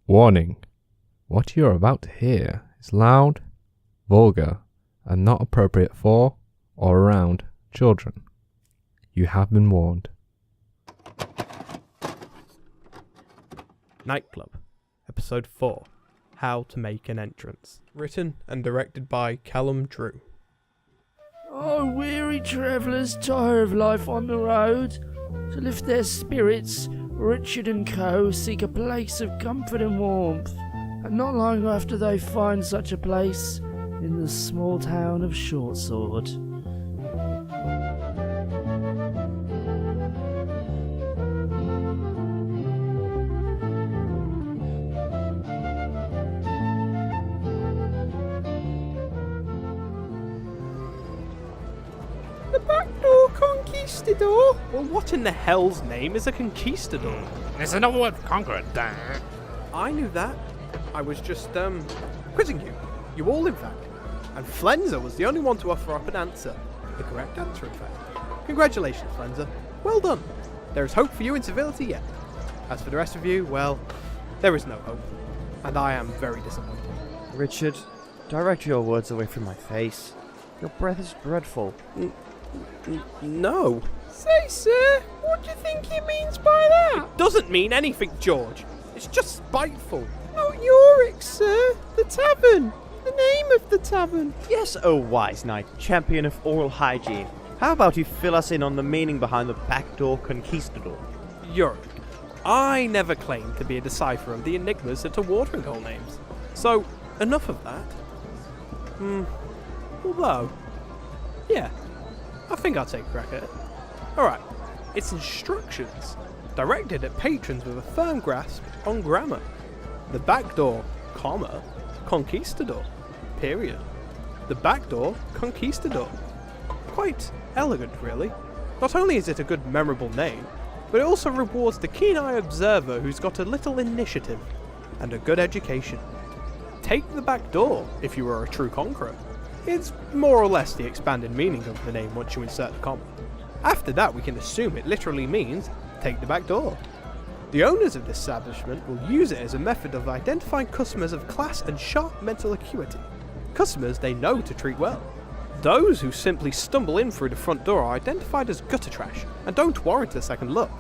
Warning. What you are about to hear is loud, vulgar, and not appropriate for or around children. You have been warned. Nightclub, Episode 4, How to Make an Entrance. Written and directed by Callum Drew. Oh, weary travellers, tired of life on the road. To lift their spirits, Richard and Co. seek a place of comfort and warmth. And not long after they find such a place in the small town of Shortsword. The backdoor conquistador? Well, what in the hell's name is a conquistador? There's another word for conqueror. I knew that. I was just, quizzing you. You all, in fact. And Flenza was the only one to offer up an answer. The correct answer, in fact. Congratulations, Flenza. Well done. There is hope for you in civility yet. As for the rest of you, well, there is no hope. And I am very disappointed. Richard, direct your words away from my face. Your breath is dreadful. No. Say, sir, what do you think he means by that? It doesn't mean anything, George. It's just spiteful. Oh, Yorick, sir. The tavern. The name of the tavern. Yes, oh wise knight, champion of oral hygiene. How about you fill us in on the meaning behind the backdoor conquistador? Yorick, I never claimed to be a decipherer of the enigmas that are watering hole names. So, enough of that. Although, yeah, I think I'll take a crack at it. Alright, it's instructions, directed at patrons with a firm grasp on grammar. The backdoor, comma, conquistador, period. The backdoor conquistador. Quite elegant, really. Not only is it a good, memorable name, but it also rewards the keen-eyed observer who's got a little initiative and a good education. Take the back door if you are a true conqueror. It's more or less the expanded meaning of the name once you insert the comma. After that, we can assume it literally means take the back door. The owners of this establishment will use it as a method of identifying customers of class and sharp mental acuity. Customers they know to treat well. Those who simply stumble in through the front door are identified as gutter trash and don't warrant a second look.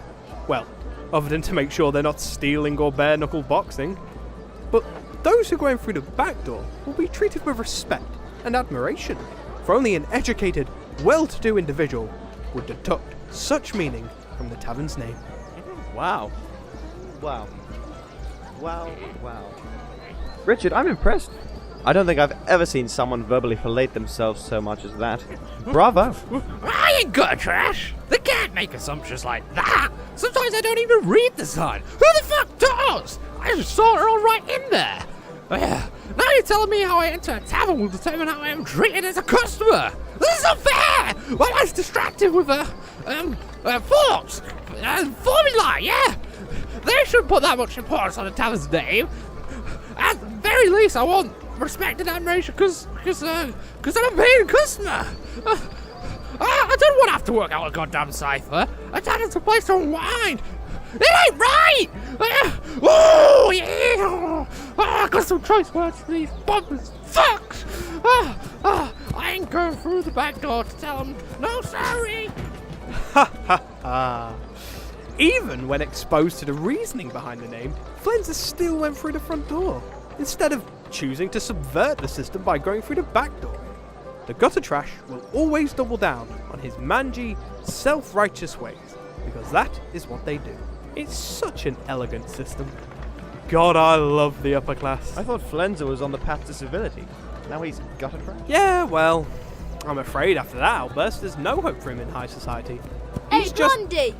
Well, other than to make sure they're not stealing or bare-knuckle boxing. But those who go in through the back door will be treated with respect and admiration, for only an educated, well-to-do individual would deduct such meaning from the tavern's name. Wow. Richard, I'm impressed. I don't think I've ever seen someone verbally fillet themselves so much as that. Bravo. I ain't gutter trash. They can't make assumptions like that. Sometimes I don't even read the sign. Who the fuck does? I just saw it all right in there. Now you're telling me how I enter a tavern will determine how I am treated as a customer. This is unfair. My life's distracted with thoughts, formula. Yeah, they shouldn't put that much importance on a tavern's name. At the very least, I want respect and admiration because I'm a paying customer. I don't want to have to work out a goddamn cipher. A tavern's a place to unwind. It ain't right! Oh, yeah! I got some choice words for these bumpers. Fuck! I ain't going through the back door to tell them, no sorry! Ha ha ha! Even when exposed to the reasoning behind the name, Flenza still went through the front door, instead of choosing to subvert the system by going through the back door. The gutter trash will always double down on his mangy, self-righteous ways, because that is what they do. It's such an elegant system. God, I love the upper class. I thought Flenza was on the path to civility. Now he's gutter trash? Yeah, well, I'm afraid after that outburst, there's no hope for him in high society. Hey, Blondie!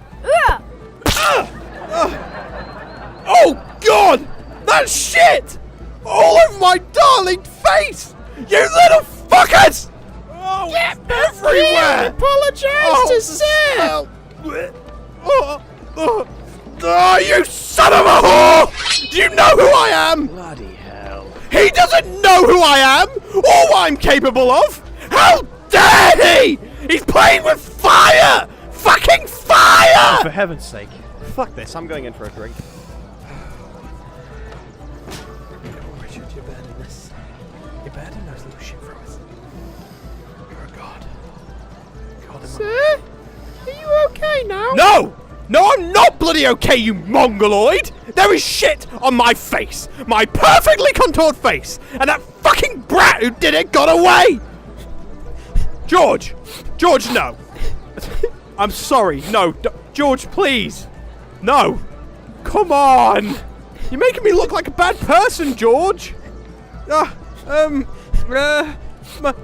Oh, God! That's shit! All over my darling face! You little fuckers! Oh, Get everywhere! Apologise to Sam! Oh, you son of a whore! Do you know who I am? Bloody hell. He doesn't know who I am or what I'm capable of! How dare he! He's playing with fire! Fucking fire! For heaven's sake. Fuck this, I'm going in for a drink. You're better than this. You're better than those little shit throwers. You're a god. God in Sir? Are you okay now? No! No, I'm not bloody okay, you mongoloid! There is shit on my face! My perfectly contoured face! And that fucking brat who did it got away! George! George, no! I'm sorry, no, George, please! No! Come on! You're making me look like a bad person, George!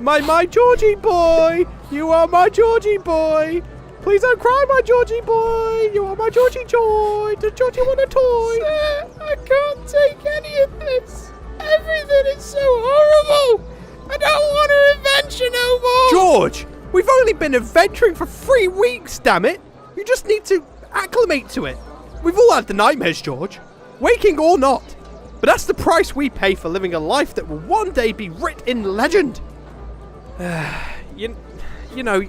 My Georgie boy! You are my Georgie boy! Please don't cry, my Georgie boy! You are my Georgie joy! Does Georgie want a toy? Sir, I can't take any of this. Everything is so horrible. I don't want to adventure no more. George! We've only been adventuring for 3 weeks, damn it! You just need to acclimate to it. We've all had the nightmares, George. Waking or not. But that's the price we pay for living a life that will one day be writ in legend. You know,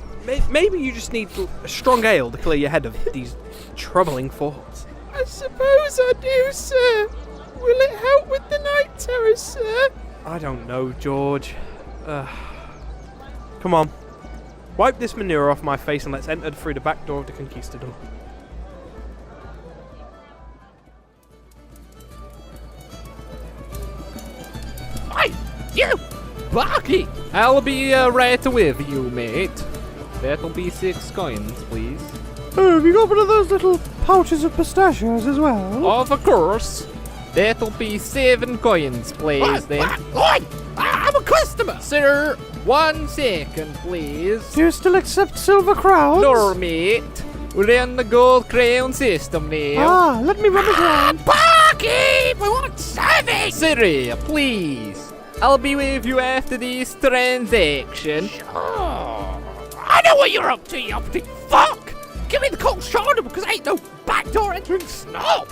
maybe you just need a strong ale to clear your head of these troubling thoughts. I suppose I do, sir. Will it help with the night terrors, sir? I don't know, George. Come on. Wipe this manure off my face and let's enter through the back door of the Conquistador. Hey, you! Barky! I'll be right with you, mate. That'll be 6 coins, please. Oh, have you got one of those little pouches of pistachios as well? Of course. That'll be 7 coins, please, then. Oi! I'm a customer! Sir, 1 second, please. Do you still accept silver crowns? No, mate. We're in the gold crown system now. Ah, let me run around. Barkeep! We want service! Sir, please. I'll be with you after this transaction. Oh, I know what you're up to, you uppity fuck! Give me the cold shoulder because I ain't no backdoor entering snob!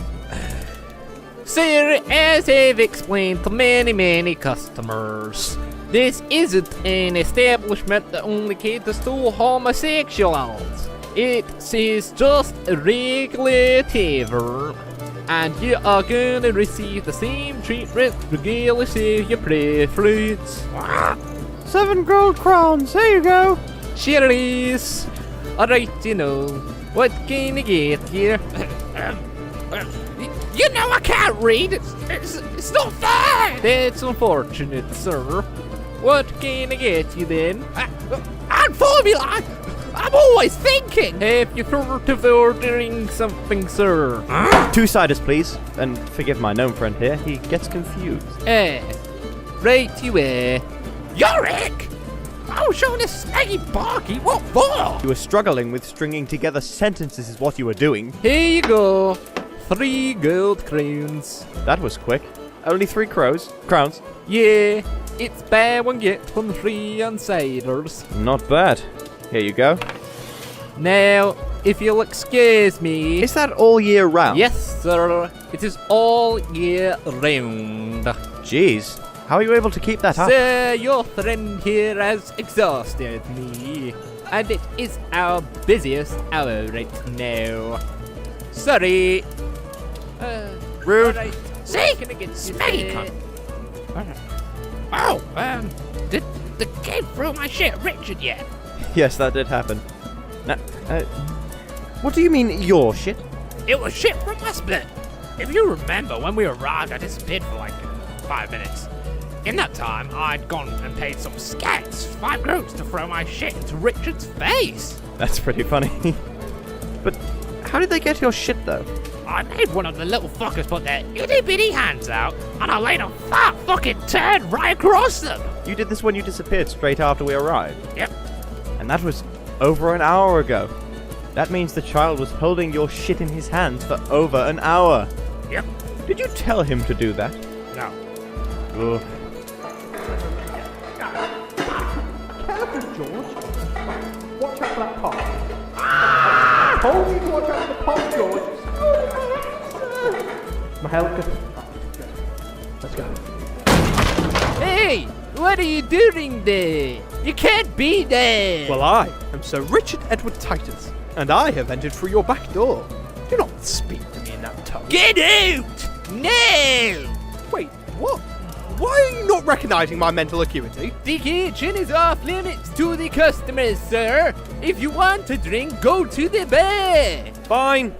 Sir, as I've explained to many customers, this isn't an establishment that only caters to homosexuals. It's just a regular tavern, and you are gonna receive the same treatment regardless of your preference. 7 gold crowns, here you go. Sure is. Alright, you know, what can I get you? You know I can't read. It's not fair. That's unfortunate, sir. What can I get you then? And formula. I'm always thinking. Have you thought of ordering something, sir? 2 ciders, please. And forgive my gnome friend here, he gets confused. Right you are. Yorick! I was showing this snaggy barky what for? You were struggling with stringing together sentences is what you were doing. Here you go. 3 gold crowns. That was quick. Only 3 crowns. Yeah, it's buy 1 get 1 free on ciders. Not bad. Here you go. Now, if you'll excuse me. Is that all year round? Yes, sir. It is all year round. Jeez. How are you able to keep that up? Sir, your friend here has exhausted me. And it is our busiest hour right now. Sorry. Rude. Right. See? Can I get you Smeggy there? cunt. Oh, did the kid throw my shit at Richard yet? Yes, that did happen. Now, what do you mean, your shit? It was shit from my split. If you remember, when we arrived, I disappeared for like 5 minutes. In that time, I'd gone and paid some scats 5 groats to throw my shit into Richard's face. That's pretty funny. But how did they get your shit, though? I made one of the little fuckers put their itty-bitty hands out, and I laid a fat fucking turd right across them. You did this when you disappeared straight after we arrived? Yep. And that was over an hour ago. That means the child was holding your shit in his hands for over an hour. Yep. Did you tell him to do that? No. Ugh. Careful, George. Watch out for that pop. I told you to watch out for the pop, George. My helicopter. Let's go. Hey, what are you doing there? You can't be there. Well, I am Sir Richard Edward Titus, and I have entered through your back door. Do not speak to me in that tone. Get out! No! Wait, what? why are you not recognising my mental acuity? The kitchen is off limits to the customers, sir. If you want a drink, go to the bar. Fine.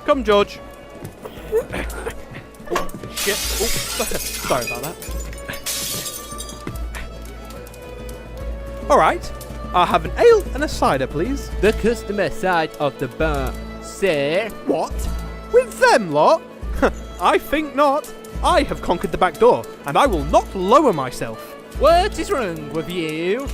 Come, George. Oh, shit. Oh, sorry about that. Alright. I'll have an ale and a cider, please. The customer side of the bar, sir. What? With them lot? I think not. I have conquered the back door, and I will not lower myself. What is wrong with you?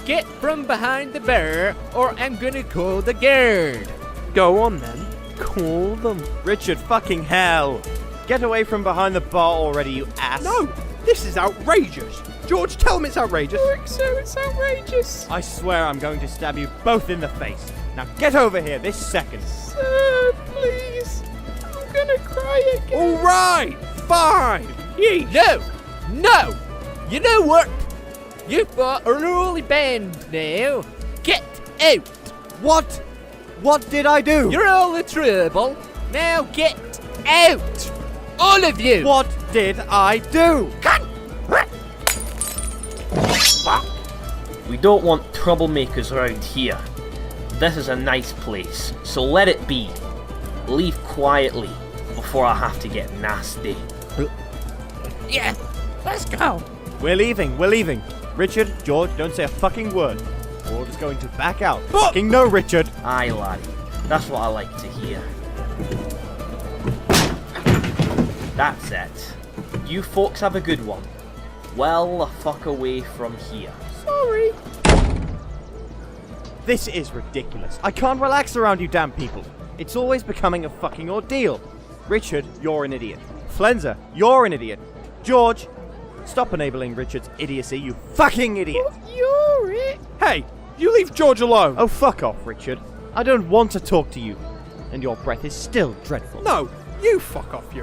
Get from behind the bar, or I'm gonna call the guard. Go on then. Call them. Richard, fucking hell! Get away from behind the bar already, you ass! No! This is outrageous! George, tell them it's outrageous. So it's outrageous. I swear I'm going to stab you both in the face. Now get over here this second. Sir, please. I'm gonna cry again. Alright! Fine! Yeesh! No! You know what? You've got a unruly band now. Get out! What? What did I do? You're all in trouble. Now get out! All of you! What did I do? We don't want troublemakers around here. This is a nice place, so let it be. Leave quietly before I have to get nasty. Yeah, let's go. We're leaving. Richard, George, don't say a fucking word. We're all just going to back out. Fucking no, Richard! Aye, laddie. That's what I like to hear. That's it. You folks have a good one. Well the fuck away from here. Sorry. This is ridiculous. I can't relax around you damn people. It's always becoming a fucking ordeal. Richard, you're an idiot. Flenser, you're an idiot. George, stop enabling Richard's idiocy, you fucking idiot! You're it. Hey, you leave George alone. Oh, fuck off, Richard. I don't want to talk to you. And your breath is still dreadful. No, you fuck off,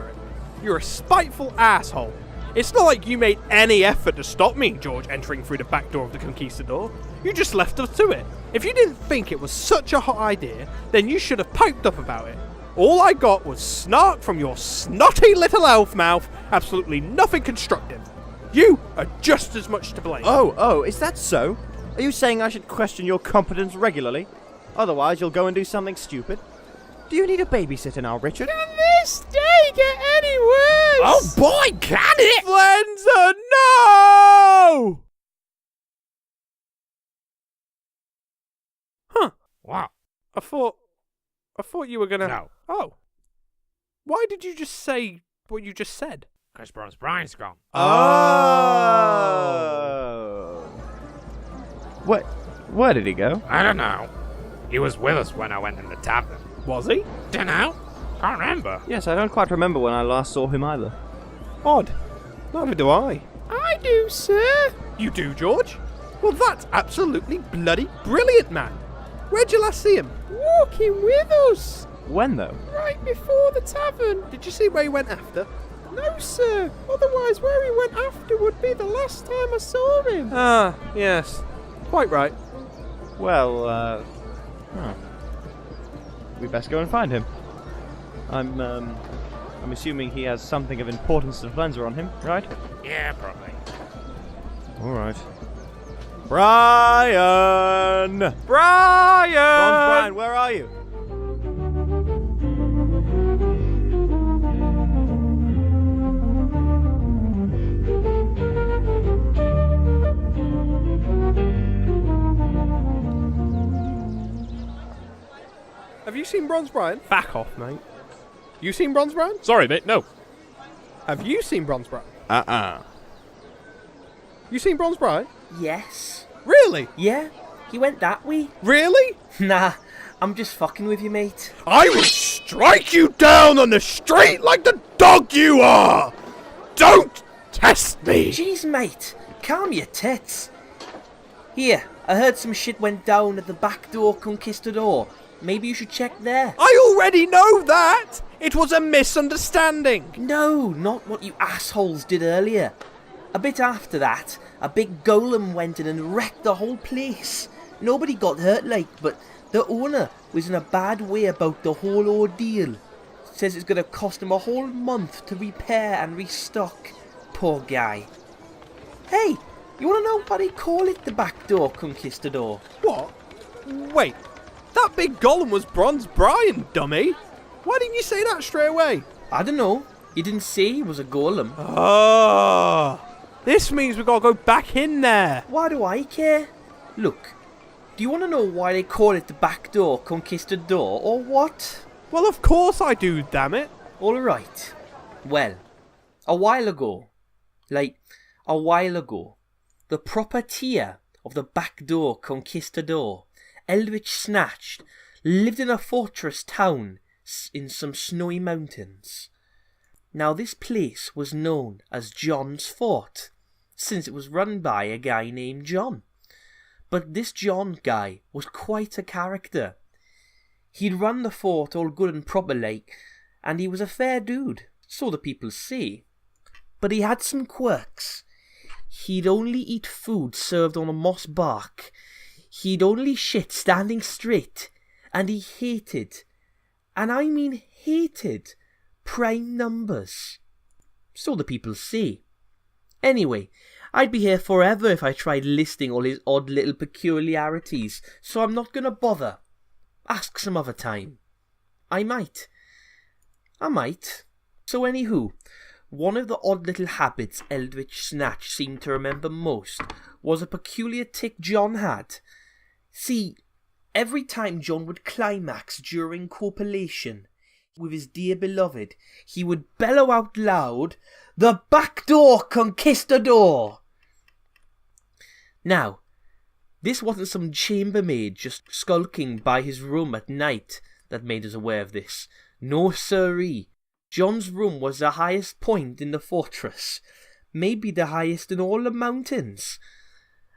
You're a spiteful asshole. It's not like you made any effort to stop me and George entering through the back door of the Conquistador. You just left us to it. If you didn't think it was such a hot idea, then you should have piped up about it. All I got was snark from your snotty little elf mouth, absolutely nothing constructive. You are just as much to blame. Oh, is that so? Are you saying I should question your competence regularly? Otherwise, you'll go and do something stupid? Do you need a babysitter now, Richard? Can this day get any worse? Oh boy, can it? Flenser, no! Huh. Wow. I thought you were gonna... No. Oh. Why did you just say what you just said? Because Brian's gone. Oh. Where did he go? I don't know. He was with us when I went in the tavern. Was he? Dunno. Can't remember. Yes, I don't quite remember when I last saw him either. Odd. Neither do I. I do, sir. You do, George? Well, that's absolutely bloody brilliant, man. Where'd you last see him? Walking with us. When, though? Right before the tavern. Did you see where he went after? No, sir. Otherwise, where he went after would be the last time I saw him. Ah, yes. Quite right. Well, we best go and find him. I'm assuming he has something of importance to Flenser on him, right? Yeah, probably. Alright. Brian! Brian, where are you? Have you seen Bronze Brian? Back off, mate. You seen Bronze Brian? Sorry, mate, no. Have you seen Bronze Brian? You seen Bronze Brian? Yes. Really? Yeah, he went that way. Really? Nah, I'm just fucking with you, mate. I will strike you down on the street like the dog you are! Don't test me! Jeez, mate, calm your tits. Here, I heard some shit went down at the back door Conquistador. Maybe you should check there. I already know that! It was a misunderstanding! No, not what you assholes did earlier. A bit after that, a big golem went in and wrecked the whole place. Nobody got hurt, like, but the owner was in a bad way about the whole ordeal. Says it's gonna cost him a whole month to repair and restock. Poor guy. Hey, you wanna know why they call it the back door conquistador? What? Wait, that big golem was Bronze Brian, dummy. Why didn't you say that straight away? I don't know. He didn't say he was a golem. Oh, this means we gotta go back in there. Why do I care? Look, do you wanna know why they call it the back door conquistador or what? Well, of course I do, damn it. Alright. Well, a while ago, the proprietor of the back door conquistador, Eldritch Snatched, lived in a fortress town in some snowy mountains. Now this place was known as John's Fort, since it was run by a guy named John. But this John guy was quite a character. He'd run the fort all good and proper like, and he was a fair dude, so the people say. But he had some quirks. He'd only eat food served on a moss bark. He'd only shit standing straight. And he hated, and I mean hated, prime numbers. So the people say. Anyway, I'd be here forever if I tried listing all his odd little peculiarities, so I'm not gonna bother. Ask some other time. I might. So anywho, one of the odd little habits Eldritch Snatch seemed to remember most was a peculiar tick John had. See, every time John would climax during copulation with his dear beloved, he would bellow out loud, "The back door conquistador!" Now, this wasn't some chambermaid just skulking by his room at night that made us aware of this. No siree. John's room was the highest point in the fortress, maybe the highest in all the mountains.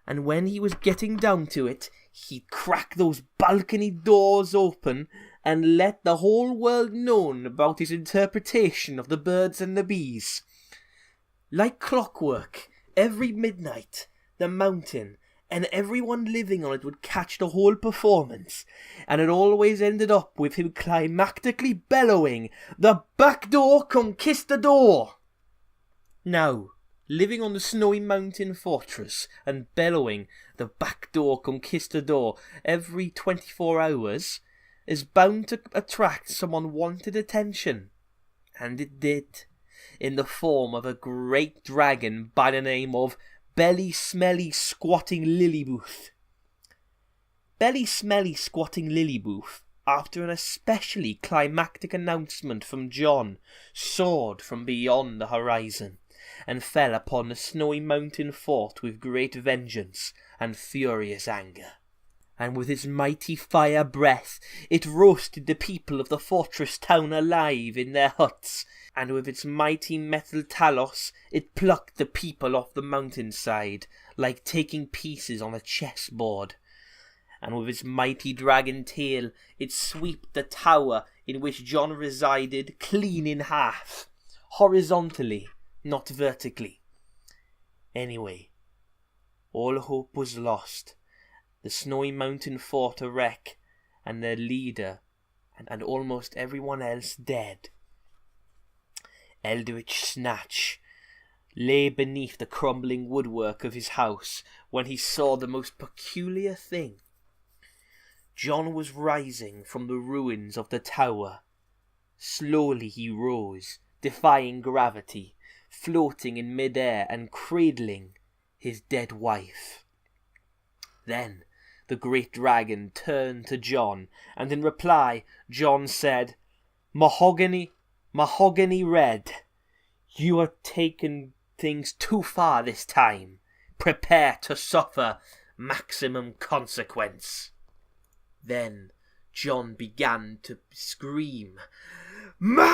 And when he was getting down to it, he'd crack those balcony doors open and let the whole world know about his interpretation of the birds and the bees. Like clockwork, every midnight, the mountain and everyone living on it would catch the whole performance, and it always ended up with him climactically bellowing, "The back door conquistador!" Now, living on the snowy mountain fortress and bellowing "The back door conquistador" every 24 hours is bound to attract some unwanted attention. And it did, in the form of a great dragon by the name of Belly Smelly Squatting Lillybooth. Belly Smelly Squatting Lillybooth, after an especially climactic announcement from John, soared from beyond the horizon and fell upon the snowy mountain fort with great vengeance and furious anger. And with its mighty fire breath it roasted the people of the fortress town alive in their huts, and with its mighty metal talos it plucked the people off the mountainside like taking pieces on a chessboard. And with its mighty dragon tail it swept the tower in which John resided clean in half, horizontally, not vertically. Anyway, all hope was lost. The snowy mountain fort a wreck, and their leader and almost everyone else dead. Eldritch Snatch lay beneath the crumbling woodwork of his house when he saw the most peculiar thing. John was rising from the ruins of the tower. Slowly he rose, defying gravity, floating in mid-air and cradling his dead wife. Then the great dragon turned to John, and in reply John said, Mahogany Red, you are taking things too far this time. Prepare to suffer maximum consequence." Then John began to scream, "Ma!"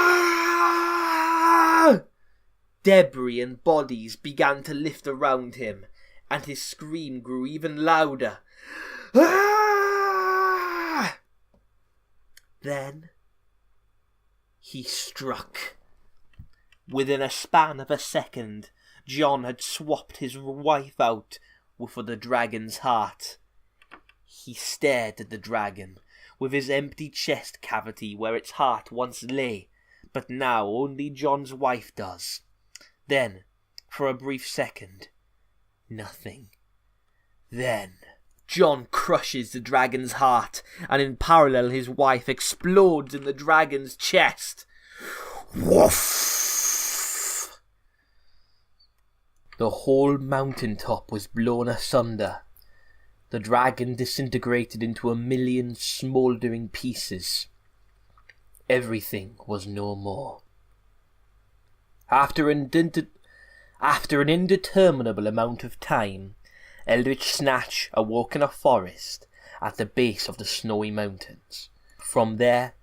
Debris and bodies began to lift around him, and his scream grew even louder. Ah! Then he struck. Within a span of a second, John had swapped his wife out for the dragon's heart. He stared at the dragon, with his empty chest cavity where its heart once lay, but now only John's wife does. Then, for a brief second, Nothing. Then John crushes the dragon's heart, and in parallel his wife explodes in the dragon's chest. Woof! The whole mountaintop was blown asunder. The dragon disintegrated into 1,000,000 smouldering pieces. Everything was no more. After an indeterminable amount of time, Eldritch Snatch awoke in a forest at the base of the snowy mountains. From there,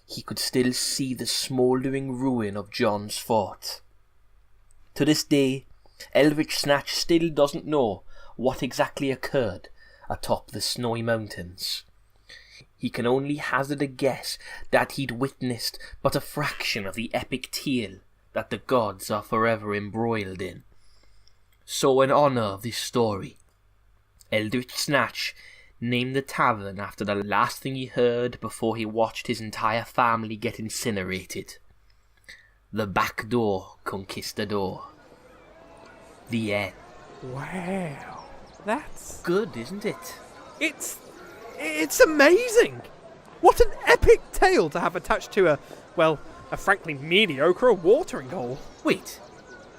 he could still see the smouldering ruin of John's fort. To this day, Eldritch Snatch still doesn't know what exactly occurred atop the snowy mountains. He can only hazard a guess that he'd witnessed but a fraction of the epic tale that the gods are forever embroiled in. So in honour of this story, Eldritch Snatch named the tavern after the last thing he heard before he watched his entire family get incinerated. The Back Door Conquistador. The end. Wow. That's... Good, isn't it? It's amazing! What an epic tale to have attached to a frankly mediocre watering hole. Wait,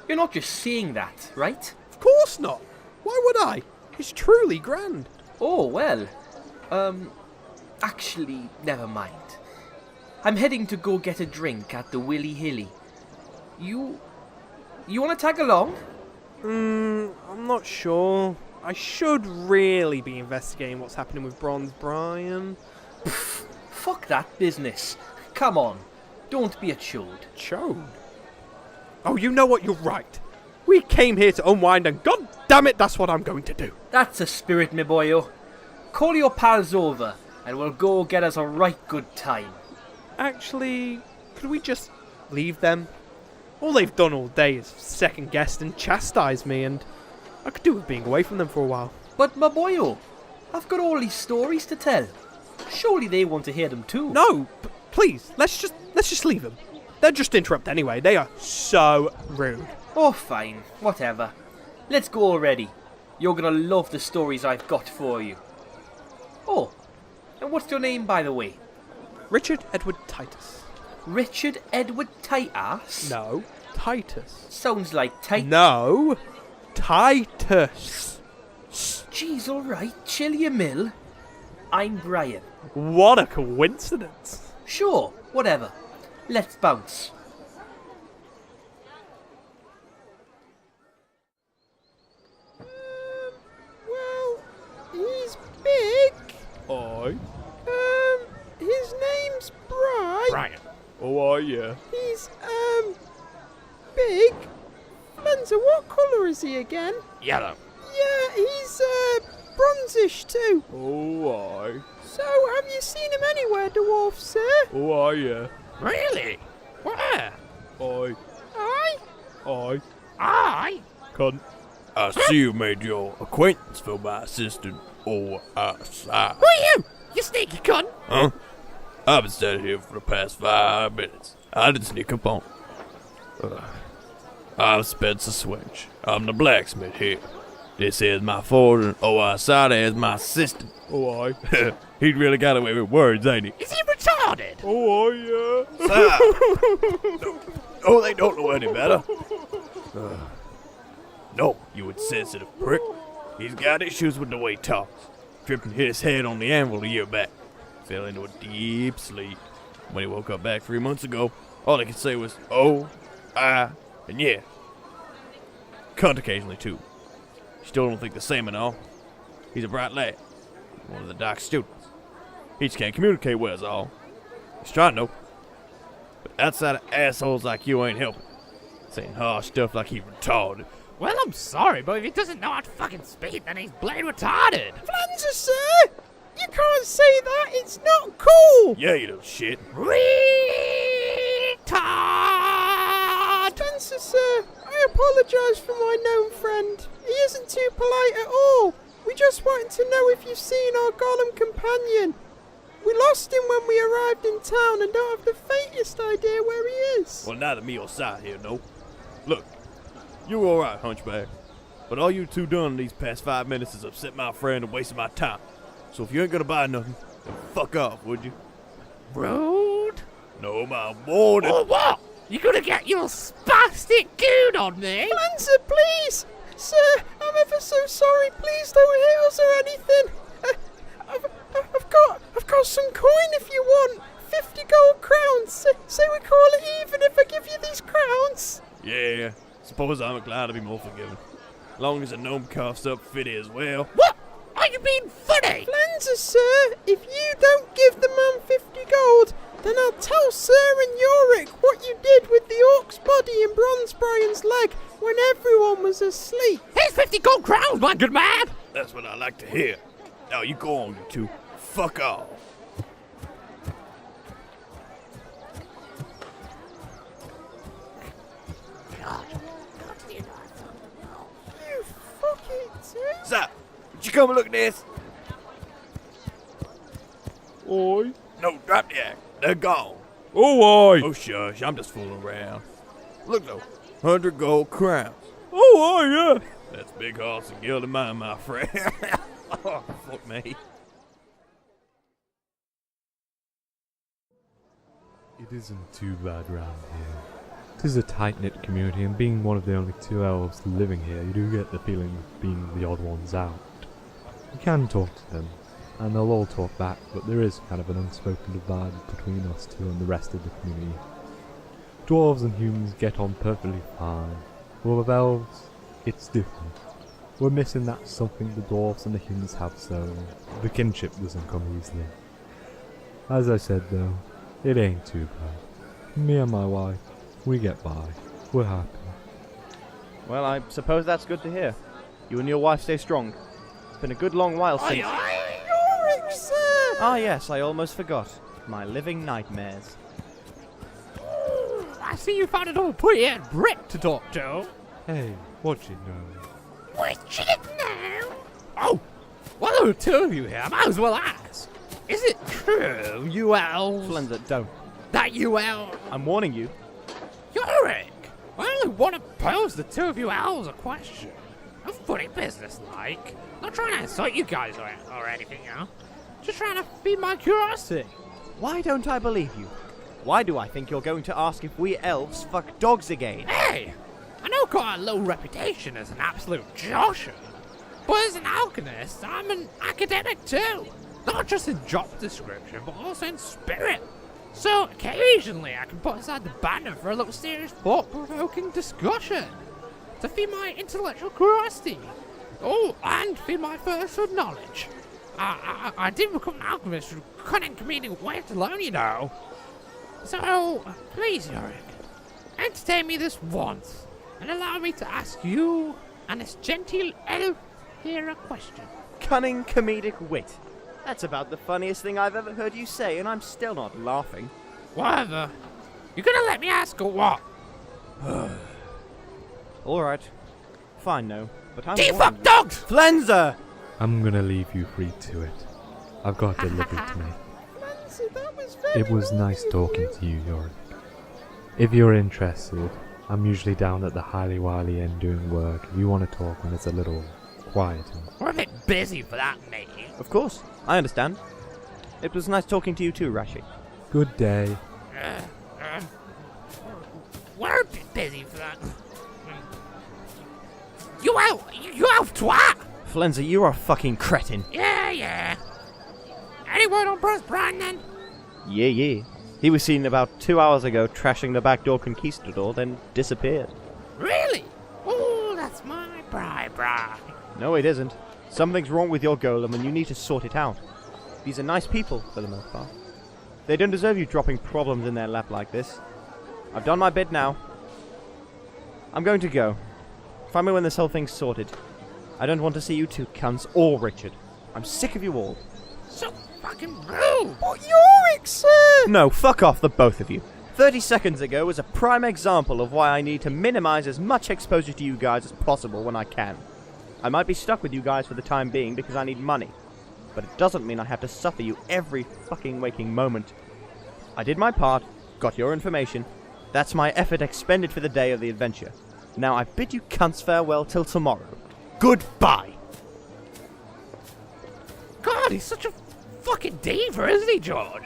you're not just saying that, right? Of course not. Why would I? It's truly grand. Oh, well, actually, never mind. I'm heading to go get a drink at the Willy Hilly. You want to tag along? I'm not sure. I should really be investigating what's happening with Bronze Brian. Fuck that business. Come on, don't be a chode. Chode? Oh, you know what? You're right. We came here to unwind, and god damn it, that's what I'm going to do. That's a spirit, me boyo. Call your pals over, and we'll go get us a right good time. Actually, could we just leave them? All they've done all day is second-guess and chastise me, and I could do with being away from them for a while. But, my boyo, I've got all these stories to tell. Surely they want to hear them too. No, please, let's just leave them. They'll just interrupt anyway. They are so rude. Oh, fine. Whatever. Let's go already. You're gonna love the stories I've got for you. Oh, and what's your name, by the way? Richard Edward Titus. Richard Edward Titus? No, Titus. Sounds like No, Titus. Jeez, alright. Chill your mill. I'm Brian. What a coincidence. Sure, whatever. Let's bounce. Well, he's big. Aye. His name's Brian. Brian. Oh, yeah. He's, big. Flenser, what colour is he again? Yellow. Yeah, he's, bronzish too. Oh, aye. So, have you seen him anywhere, dwarf, sir? Oh, aye, yeah. Really? Where? Aye. Aye? Aye. I? Cunt. I see you made your acquaintance for my assistant, O.I.S.I. Who are you? You sneaky cunt. Huh? I've been standing here for the past 5 minutes. I didn't sneak up on. I'm Spencer Switch. I'm the blacksmith here. This is my forge, and O.I.S.I. is my assistant. Oh, aye. He really got away with words, ain't he? Is he retarded? Oh, yeah. Oh, they don't know any better. No, you insensitive prick. He's got issues with the way he talks. Tripped and hit his head on the anvil a year back. Fell into a deep sleep. When he woke up back 3 months ago, all he could say was, oh, I, and yeah. Cunt occasionally, too. Still don't think the same and all. He's a bright lad. One of the doc's students. He just can't communicate well, is all. He's trying, though. But outside of assholes like you ain't helping. Saying harsh stuff like he's retarded. Well, I'm sorry, but if he doesn't know how to fucking speak, then he's bloody retarded. Flenser, sir! You can't say that, it's not cool! Yeah, you little shit. Retard! Spencer, sir, I apologise for my known friend. He isn't too polite at all. We just wanted to know if you've seen our golem companion. We lost him when we arrived in town and don't have the faintest idea where he is. Well, neither me or Si here, no. Look, you alright, hunchback. But all you two done in these past 5 minutes is upset my friend and wasting my time. So if you ain't gonna buy nothing, then fuck off, would you? Rude. No, my warning. Or what? You gonna get your spastic goon on me? Flenser, please! Sir, I'm ever so sorry. Please don't hit us or anything. I've got some coin if you want. 50 gold crowns. Say we call it even if I give you these crowns. Yeah, suppose I'm inclined to be more forgiving. Long as the gnome coughs up Fiddy as well. What? Are you being funny? Flenser, sir, if you don't give the man 50 gold, then I'll tell Sir and Yorick what you did with the orc's body and Bronze Brian's leg when everyone was asleep. Here's 50 gold crowns, my good man. That's what I like to hear. Now you go on, you two. Fuck off. You fucking too. Zap, would you come and look at this? Oi. No, drop the act. They're gone. Oh, oi. Oh, shush, I'm just fooling around. Look though, 100 gold crowns. Oh, oi, yeah. That's big horse and guild of mine, my friend. Oh, fuck me. It isn't too bad round here. 'Tis a tight-knit community, and being one of the only 2 elves living here, you do get the feeling of being the odd ones out. You can talk to them, and they'll all talk back, but there is kind of an unspoken divide between us two and the rest of the community. Dwarves and humans get on perfectly fine, but with elves, it's different. We're missing that something the dwarves and the humans have, so the kinship doesn't come easily. As I said though, it ain't too bad. Me and my wife, we get by. We're happy. Well, I suppose that's good to hear. You and your wife stay strong. It's been a good long while since... Yorick, sir! Ah yes, I almost forgot. My living nightmares. I see you found it all pretty and Brick to talk to. Hey, what you know? What you know? Oh, well, there are 2 of you here. I might as well ask. Is it true, you elves? Flenser, don't. That you elves? I'm warning you. Yorick! I only want to pose the 2 of you elves a question. I'm fully business-like. Not trying to insult you guys or anything, you know. Just trying to feed my curiosity. Why don't I believe you? Why do I think you're going to ask if we elves fuck dogs again? Hey! I know I've got a low reputation as an absolute josher, but as an alchemist, I'm an academic too. Not just in job description, but also in spirit. So occasionally I can put aside the banner for a little serious thought-provoking discussion to feed my intellectual curiosity. Oh, and feed my thirst for knowledge. I did become an alchemist through cunning comedic ways alone, you know. So, please, Yorick, entertain me this once, and allow me to ask you and this genteel elf here a question. Cunning comedic wit. That's about the funniest thing I've ever heard you say, and I'm still not laughing. Whatever. You gonna let me ask or what? Alright. Fine, no. But I'm Do you warning fuck dogs? Flenser! I'm gonna leave you free to it. I've got delivery to make. Flenser, that was very It was rude nice of talking you. to you, Yorick. If you're interested, I'm usually down at the Highly Wily Inn doing work if you want to talk when it's a little quieter. We're a bit busy for that, mate. Of course, I understand. It was nice talking to you too, Rashi. Good day. We're a bit busy for that. You elf twat! Flenser, you are a fucking cretin. Yeah. Any word on Bronze Brian then? Yeah. He was seen about 2 hours ago trashing the backdoor conquistador, then disappeared. Really? Oh, that's my bri. No, it isn't. Something's wrong with your golem and you need to sort it out. These are nice people, for the most part. They don't deserve you dropping problems in their lap like this. I've done my bit now. I'm going to go. Find me when this whole thing's sorted. I don't want to see you two cunts or Richard. I'm sick of you all. So fucking rude! But Yorick, sir! No, fuck off, the both of you. 30 seconds ago was a prime example of why I need to minimize as much exposure to you guys as possible when I can. I might be stuck with you guys for the time being because I need money, but it doesn't mean I have to suffer you every fucking waking moment. I did my part, got your information. That's my effort expended for the day of the adventure. Now I bid you cunts farewell till tomorrow. goodbye. God, he's such a fucking diva, isn't he, George?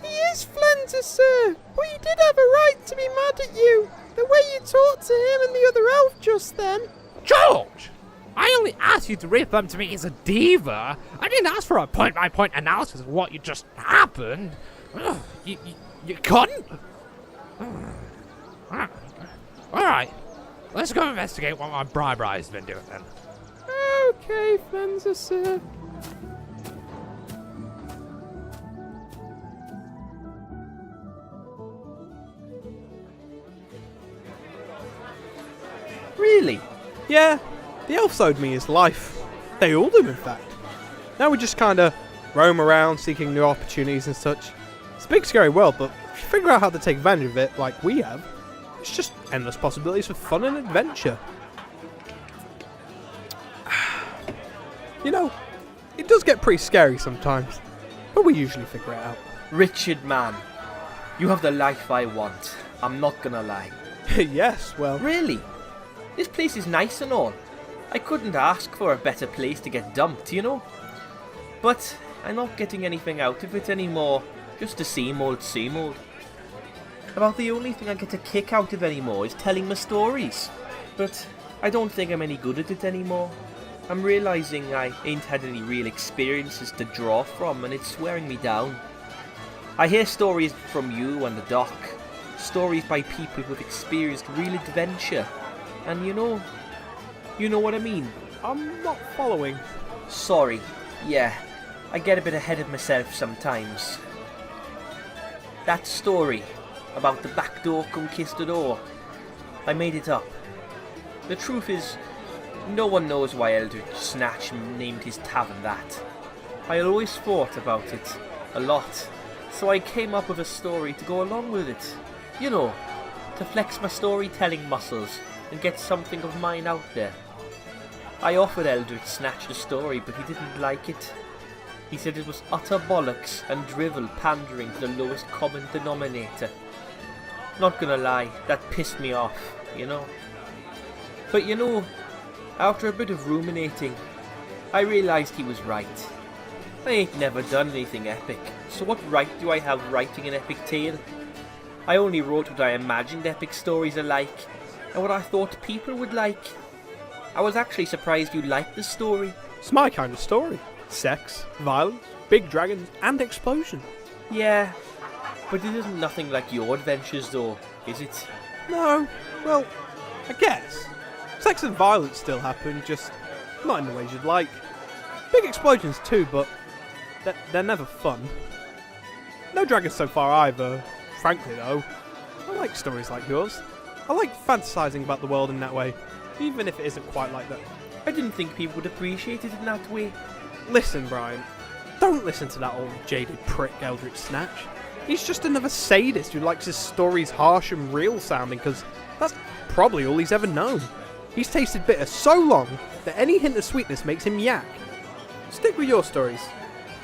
He is Flenser, sir, but he did have a right to be mad at you. The way you talked to him and the other elf just then. George! I only asked you to refer to me as a diva. I didn't ask for a point-by-point analysis of what you just happened. Ugh, you couldn't? Alright, let's go investigate what my bribery's been doing then. Okay, Flenser, sir. Really? Yeah, the elves owed me his life. They all do, in fact. Now we just kind of roam around seeking new opportunities and such. It's a big scary world, but if you figure out how to take advantage of it like we have, it's just endless possibilities for fun and adventure. You know, it does get pretty scary sometimes, but we usually figure it out. Richard, man, you have the life I want. I'm not gonna lie. Yes, well... Really? This place is nice and all. I couldn't ask for a better place to get dumped, you know? But I'm not getting anything out of it anymore. Just the same old, same old. About the only thing I get a kick out of anymore is telling my stories. But I don't think I'm any good at it anymore. I'm realising I ain't had any real experiences to draw from, and it's wearing me down. I hear stories from you and the doc. Stories by people who've experienced real adventure. And you know what I mean? I'm not following. Sorry, yeah, I get a bit ahead of myself sometimes. That story about the backdoor conquistador, I made it up. The truth is, no one knows why Eldritch Snatch named his tavern that. I always thought about it a lot, so I came up with a story to go along with it. You know, to flex my storytelling muscles and get something of mine out there. I offered Eldritch Snatch the story, but he didn't like it. He said it was utter bollocks and drivel pandering to the lowest common denominator. Not gonna lie, that pissed me off, you know. But you know, after a bit of ruminating, I realised he was right. I ain't never done anything epic, so what right do I have writing an epic tale? I only wrote what I imagined epic stories are like, and what I thought people would like. I was actually surprised you liked the story. It's my kind of story. Sex, violence, big dragons, and explosion. Yeah, but it isn't nothing like your adventures though, is it? No, well, I guess. Sex and violence still happen, just not in the ways you'd like. Big explosions too, but they're never fun. No dragons so far either. Frankly though, I like stories like yours. I like fantasizing about the world in that way, even if it isn't quite like that. I didn't think people would appreciate it in that way. Listen, Brian, don't listen to that old jaded prick Eldritch Snatch. He's just another sadist who likes his stories harsh and real sounding, because that's probably all he's ever known. He's tasted bitter so long that any hint of sweetness makes him yak. Stick with your stories.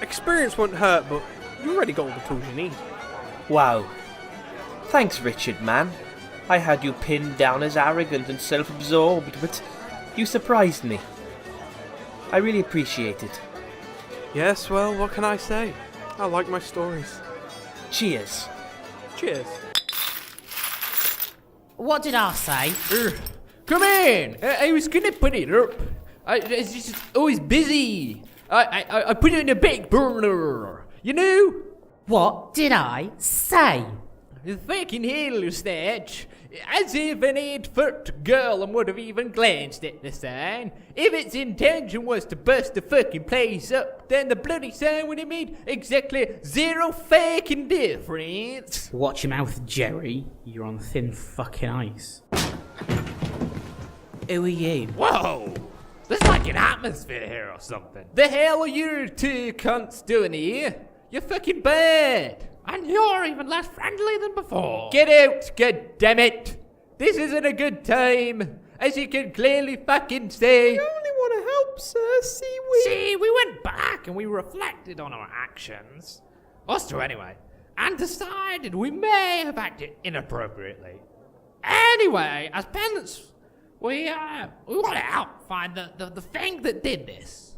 Experience won't hurt, but you already got all the tools you need. Wow. Thanks, Richard, man. I had you pinned down as arrogant and self-absorbed, but you surprised me. I really appreciate it. Yes, well, what can I say? I like my stories. Cheers. Cheers. What did I say? Come in! I was gonna put it up. It's just always busy. I put it in a back burner. You know? What did I say? Fucking hell, Snatch. As if an 8-foot girl would have even glanced at the sign. If its intention was to bust the fucking place up, then the bloody sign would have made exactly zero fucking difference. Watch your mouth, Jerry. You're on thin fucking ice. Who are you? Whoa! There's like an atmosphere here or something. The hell are you two cunts doing here? You're fucking bad. And you're even less friendly than before. Get out, goddammit! This isn't a good time, as you can clearly fucking see. We only want to help, sir. See, we went back and we reflected on our actions. Us two anyway. And decided we may have acted inappropriately. Anyway, as penance, We want to help find the thing that did this.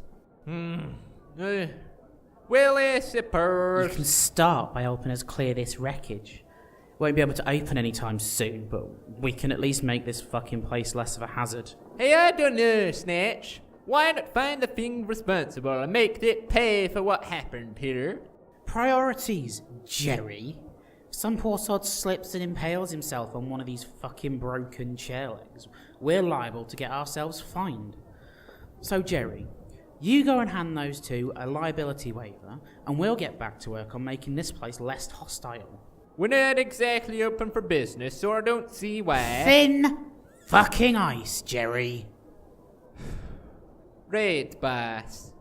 Well, I You suppose. can start by helping us clear this wreckage. Won't be able to open anytime soon, but we can at least make this fucking place less of a hazard. Hey, I don't know, Snatch. Why not find the thing responsible and make it pay for what happened here? Priorities, Jerry. If some poor sod slips and impales himself on one of these fucking broken chair legs, we're liable to get ourselves fined. So, Jerry, you go and hand those two a liability waiver, and we'll get back to work on making this place less hostile. We're not exactly open for business, so I don't see why. Thin fucking ice, Jerry. Right, boss.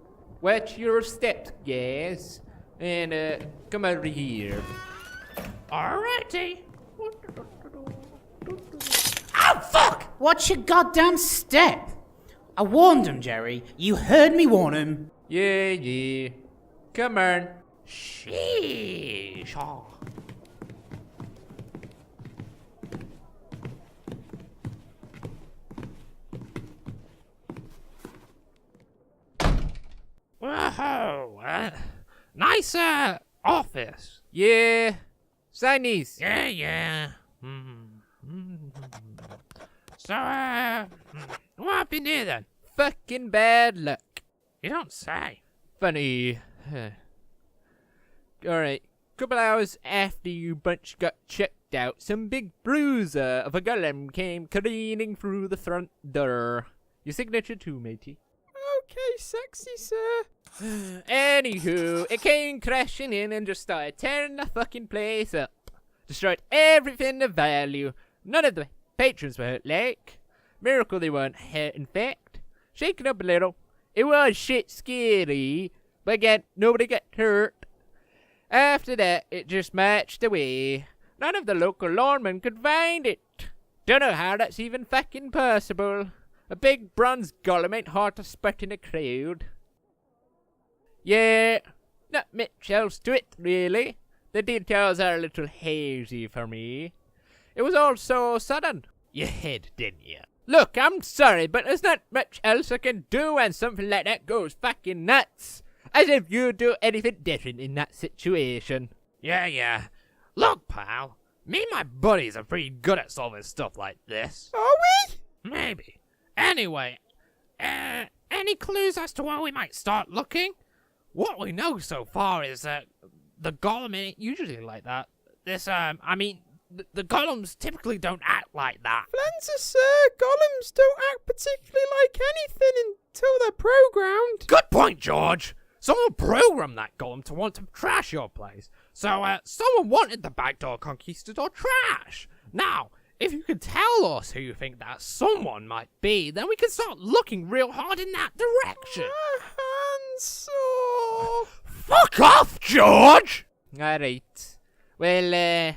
Watch your steps, guys. And, come over here. Alrighty. Oh, fuck! Watch your goddamn step! I warned him, Jerry. You heard me warn him. Yeah. Come on. Sheesh. Whoa, nice office. Yeah. Chinese. Yeah. So, what happened here then? Fucking bad luck. You don't say. Funny. Alright. Couple hours after you bunch got checked out, some big bruiser of a golem came careening through the front door. Your signature too, matey. Okay, sexy sir. Anywho, it came crashing in and just started tearing the fucking place up. Destroyed everything of value. None of the patrons were hurt, like. Miracle they weren't hurt, in fact. Shaken up a little. It was shit scary, but again, nobody got hurt. After that, it just marched away. None of the local lawmen could find it. Don't know how that's even fucking possible. A big bronze golem ain't hard to spot in a crowd. Yeah, not much else to it, really. The details are a little hazy for me. It was all so sudden. You hid, didn't you? Look, I'm sorry, but there's not much else I can do when something like that goes fucking nuts. As if you'd do anything different in that situation. Yeah. Look, pal. Me and my buddies are pretty good at solving stuff like this. Are we? Maybe. Anyway, any clues as to where we might start looking? What we know so far is that the golem ain't usually like that. The golems typically don't act like that. Flenser, sir, golems don't act particularly like anything until they're programmed. Good point, George. Someone programmed that golem to want to trash your place. So, someone wanted the backdoor conquistador trash. Now, if you could tell us who you think that someone might be, then we can start looking real hard in that direction. So... Fuck off, George! Alright. Well,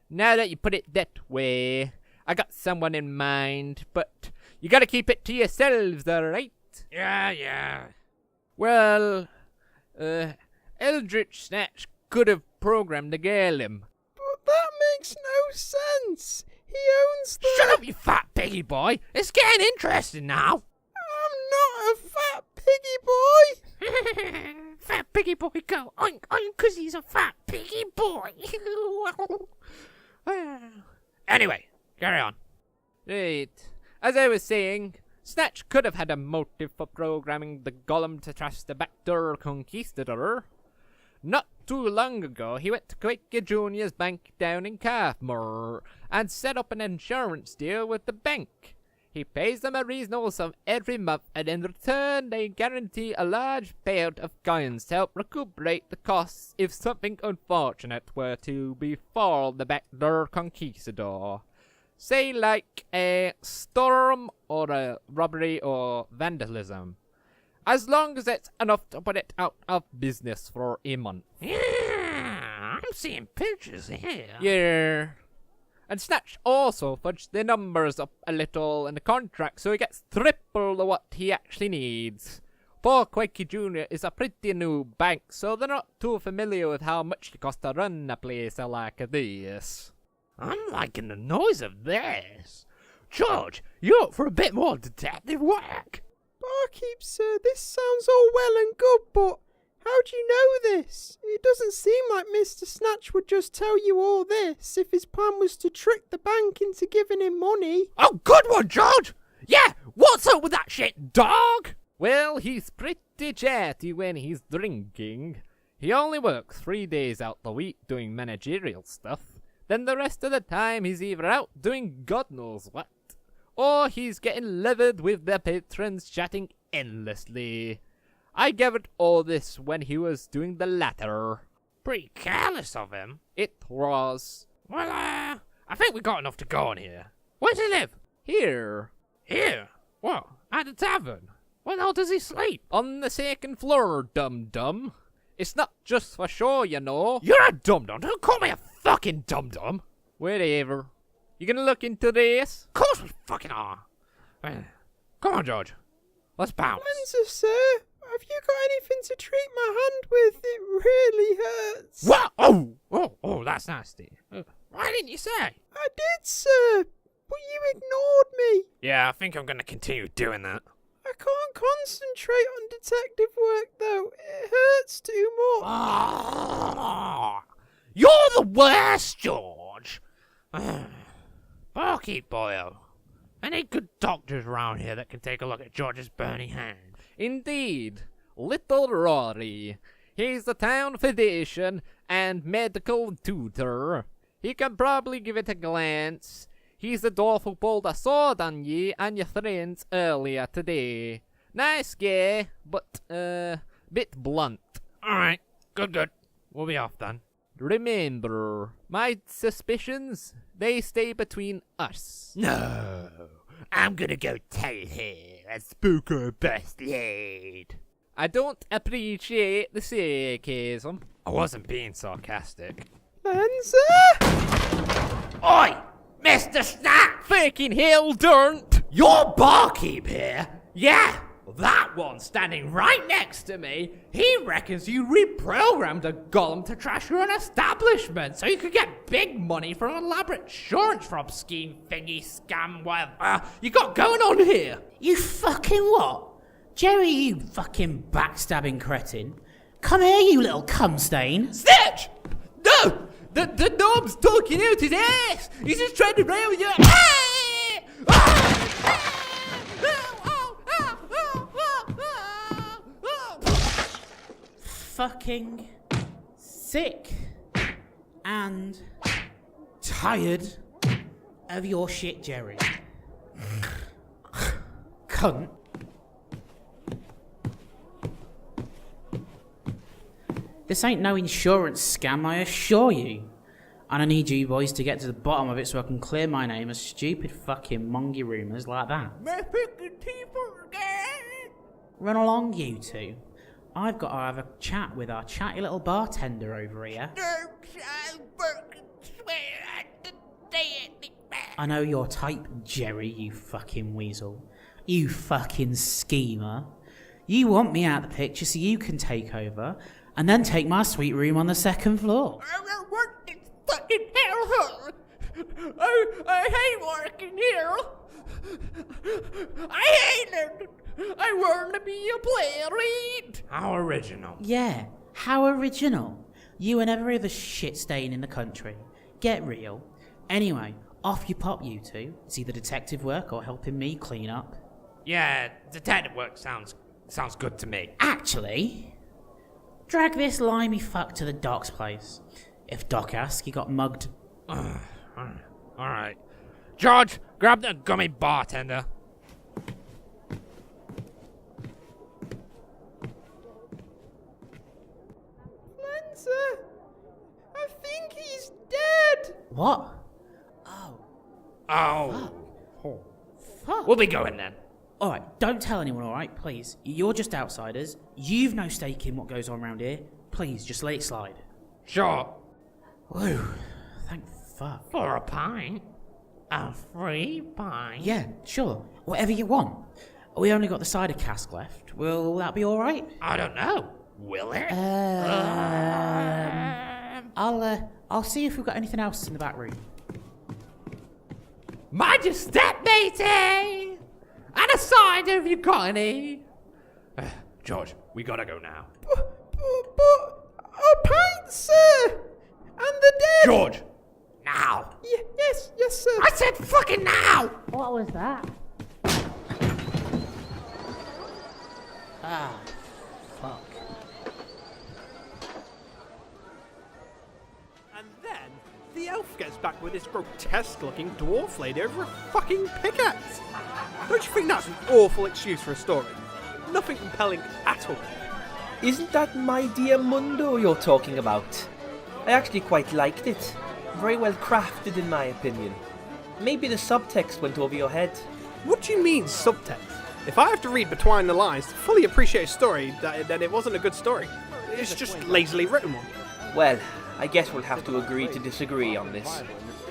now that you put it that way, I got someone in mind, but you gotta keep it to yourselves, alright? Yeah. Well, Eldritch Snatch could have programmed the golem. But that makes no sense. He owns the... Shut up, you fat piggy boy! It's getting interesting now! I'm not a fat piggy boy! Fat piggy boy go oink oink 'cause he's a fat piggy boy! Anyway, carry on. Right. As I was saying, Snatch could have had a motive for programming the golem to trash the backdoor conquistador. Not too long ago, he went to Quaker Jr.'s bank down in Carfmore and set up an insurance deal with the bank. He pays them a reasonable sum every month, and in return they guarantee a large payout of coins to help recuperate the costs if something unfortunate were to befall the backdoor conquistador. Say like a storm or a robbery or vandalism. As long as it's enough to put it out of business for a month. Yeah, I'm seeing pictures here. Yeah. And Snatch also fudged the numbers up a little in the contract so he gets triple what he actually needs. Poor Quakey Jr. is a pretty new bank, so they're not too familiar with how much it costs to run a place like this. I'm liking the noise of this. George, you're up for a bit more detective work. Barkeep, sir, this sounds all well and good, but how do you know this? It doesn't seem like Mr. Snatch would just tell you all this if his plan was to trick the bank into giving him money. Oh, good one, George! Yeah, what's up with that shit, dog? Well, he's pretty chatty when he's drinking. He only works 3 days out the week doing managerial stuff. Then the rest of the time he's either out doing God knows what, or he's getting livid with the patrons chatting endlessly. I gathered all this when he was doing the latter. Pretty careless of him. It was. Well, I think we got enough to go on here. Where does he live? Here. Here? What? At the tavern? Where the hell does he sleep? On the second floor, dum-dum. It's not just for show, you know. You're a dum-dum. Don't call me a fucking dum-dum. Whatever. You gonna look into this? Of course we fucking are. Come on, George. Let's bounce. Flenser, sir, have you got anything to treat my hand with? It really hurts. What? Oh, that's nasty. Why didn't you say? I did, sir, but you ignored me. Yeah, I think I'm gonna continue doing that. I can't concentrate on detective work, though. It hurts too much. You're the worst, George. Barkeep boyo. Any good doctors around here that can take a look at George's burning hand? Indeed. Little Rory. He's the town physician and medical tutor. He can probably give it a glance. He's the dwarf who pulled a sword on ye and your friends earlier today. Nice guy, but, bit blunt. Alright, good. We'll be off then. Remember, my suspicions, they stay between us. No, I'm gonna go tell her and spook her best lad. I don't appreciate the sarcasm. I wasn't being sarcastic. Flenser! Oi! Mr. Snap! Fucking hell, don't! Your barkeep here? Yeah, that one standing right next to me. He reckons you reprogrammed a golem to trash your own establishment so you could get big money from an elaborate insurance fraud scheme thingy scam whatever you got going on here. You fucking what? Jerry, you fucking backstabbing cretin. Come here, you little cum stain. Snitch! No! The knob's talking out his ass! He's just trying to rail you. Fucking sick and tired of your shit, Jerry. Cunt. This ain't no insurance scam, I assure you. And I need you boys to get to the bottom of it so I can clear my name of stupid fucking mongy rumours like that. Run along, you two. I've got to have a chat with our chatty little bartender over here. I know your type, Jerry, you fucking weasel. You fucking schemer. You want me out of the picture so you can take over and then take my sweet room on the second floor. Fucking hell! I hate working here. I hate it. I want to be a playwright. How original. Yeah, how original. You and every other shit stain in the country. Get real. Anyway, off you pop, you two. It's either detective work or helping me clean up. Yeah, detective work sounds good to me. Actually, drag this limey fuck to the Doc's place. If Doc asks, he got mugged. Alright. George, grab the gummy bartender. Flenser! I think he's dead! What? Oh. Fuck. We'll be going then. Alright, don't tell anyone, alright? Please. You're just outsiders. You've no stake in what goes on around here. Please, just let it slide. Sure. Whew. Thank fuck. For a pint. A free pint. Yeah, sure. Whatever you want. We only got the cider cask left. Will that be alright? I don't know. Will it? I'll see if we've got anything else in the back room. Mind your step, matey! And a side if you got any. George, we gotta go now. But our pints, sir! And the dead! George! Now! Yes, sir. I said fucking now! What was that? Ah, fuck. And then the elf gets back with this grotesque-looking dwarf lady over a fucking pickaxe. Don't you think that's an awful excuse for a story? Nothing compelling at all. Isn't that My Dear Mundo you're talking about? I actually quite liked it. Very well crafted in my opinion. Maybe the subtext went over your head. What do you mean, subtext? If I have to read between the lines to fully appreciate a story, then it wasn't a good story. It's just lazily written one. Well, I guess we'll have to agree to disagree on this.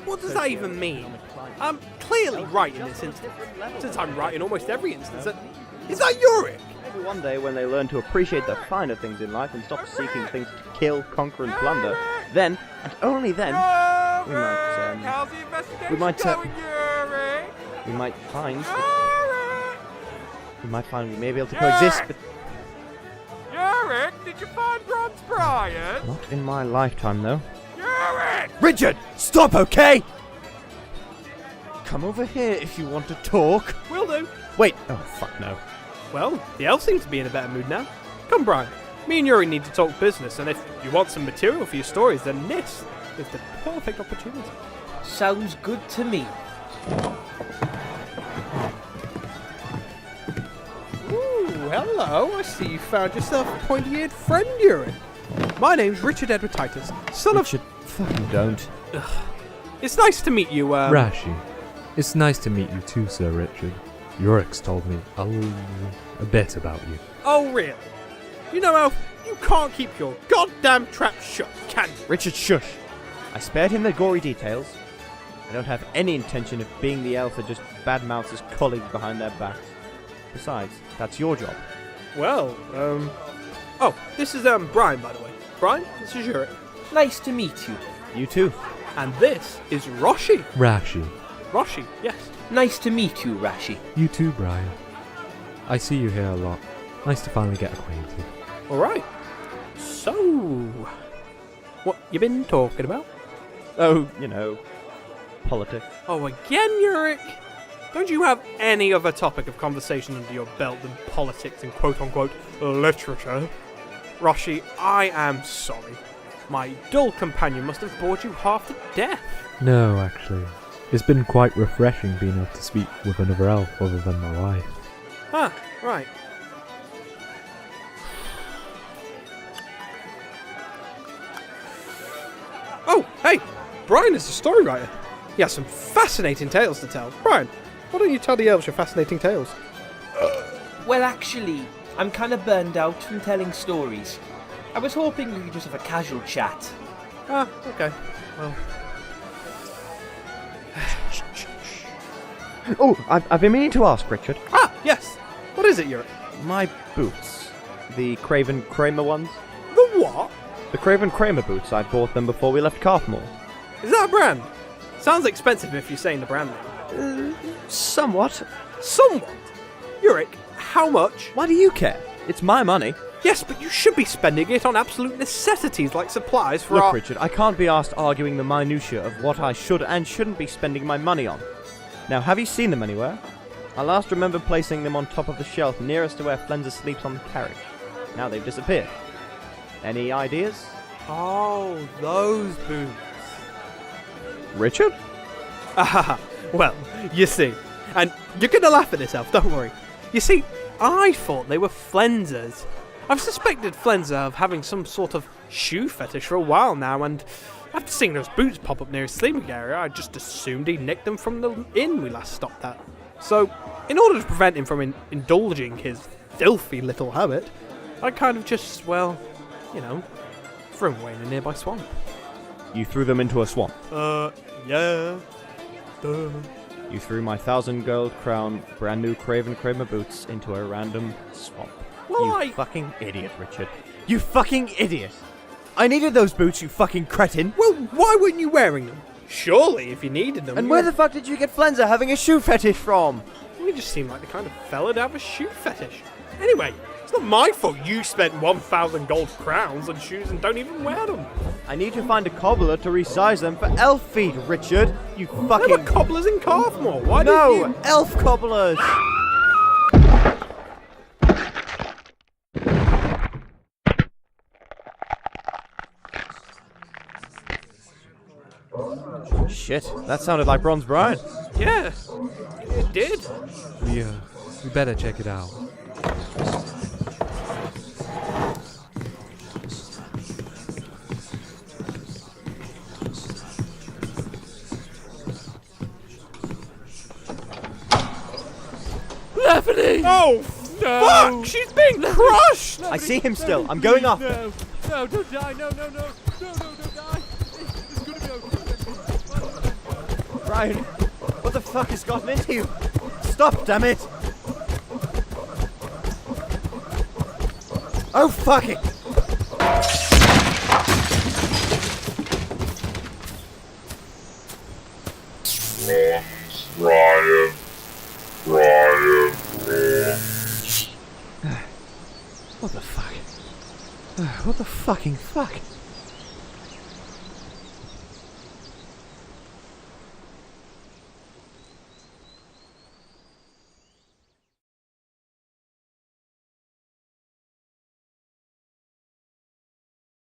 What does that even mean? I'm clearly right in this instance, since I'm right in almost every instance. Is that Uric? Maybe one day when they learn to appreciate the finer things in life and stop seeking things to kill, conquer, and plunder, then, and only then, we might find we may be able to coexist, but Uric, did you find Bronze Brian? not in my lifetime, though. Uric! Richard, stop, okay? Come over here if you want to talk. Will do. Wait, oh fuck no. Well, the elf seems to be in a better mood now. Come, Brian. Me and Yuri need to talk business, and if you want some material for your stories, then this is the perfect opportunity. Sounds good to me. Ooh, hello. I see you found yourself a pointy-eared friend, Yuri. My name's Richard Edward Titus, son Richard, fucking don't. It's nice to meet you, Rashi, it's nice to meet you too, Sir Richard. Yurik's told me a bit about you. Oh, really? You know, Elf, you can't keep your goddamn trap shut, can you? Richard, shush. I spared him the gory details. I don't have any intention of being the elf that just badmouths his colleagues behind their backs. Besides, that's your job. Well, Oh, this is, Brian, by the way. Brian, this is Yuri. Nice to meet you. You too. And this is Roshi. Rashi, Roshi, yes. Nice to meet you, Rashi. you too, Brian. I see you here a lot. Nice to finally get acquainted. Alright. So, what you been talking about? Oh, you know, politics. Oh, again, Yurik? Don't you have any other topic of conversation under your belt than politics and quote-unquote literature? Roshi, I am sorry. My dull companion must have bored you half to death. No, actually. It's been quite refreshing being able to speak with another elf other than my wife. Ah, right. Oh, hey! Brian is the story writer. He has some fascinating tales to tell. Brian, why don't you tell the elves your fascinating tales? Well, actually, I'm kind of burned out from telling stories. I was hoping we could just have a casual chat. Ah, okay. Well... Oh, I've been meaning to ask, Richard. Ah, yes! What is it, Yurik? My boots. The Craven Kramer ones. The what? The Craven Kramer boots. I bought them before we left Carpmore. Is that a brand? Sounds expensive if you're saying the brand name. Somewhat. Somewhat? Yurik, how much? Why do you care? It's my money. Yes, but you should be spending it on absolute necessities like supplies for Look, our... Richard, I can't be asked arguing the minutiae of what I should and shouldn't be spending my money on. Now, have you seen them anywhere? I last remember placing them on top of the shelf nearest to where Flenza sleeps on the carriage. Now they've disappeared. Any ideas? Oh, those boots. Richard? Ah, well, you see. And you're going to laugh at this, Elf, don't worry. You see, I thought they were Flenza's. I've suspected Flenza of having some sort of shoe fetish for a while now, and after seeing those boots pop up near his sleeping area, I just assumed he nicked them from the inn we last stopped at. So, in order to prevent him from indulging his filthy little habit, I kind of just, well, you know, threw him away in a nearby swamp. You threw them into a swamp. Yeah. Duh. You threw my 1,000 gold crown brand new Craven Kramer boots into a random swamp. Well, You fucking idiot, Richard. You fucking idiot! I needed those boots, you fucking cretin! Well, why weren't you wearing them? Surely, if you needed them. And where the fuck did you get Flenza having a shoe fetish from? You just seem like the kind of fella to have a shoe fetish. Anyway, it's not my fault you spent 1,000 gold crowns on shoes and don't even wear them. I need to find a cobbler to resize them for elf feet, Richard. You There fucking... were cobblers in Carthmore. Why didn't No! you... Elf cobblers! Shit, that sounded like Bronze Brian. Yeah, it did. We better check it out. Leffany! Oh, no! Fuck! She's being crushed! I see him still. I'm going off. No, don't die. No, don't die. It's gonna be okay. Brian, what the fuck has gotten into you? Stop, damn it! Oh, fuck it! Brian. What the fuck? What the fucking fuck?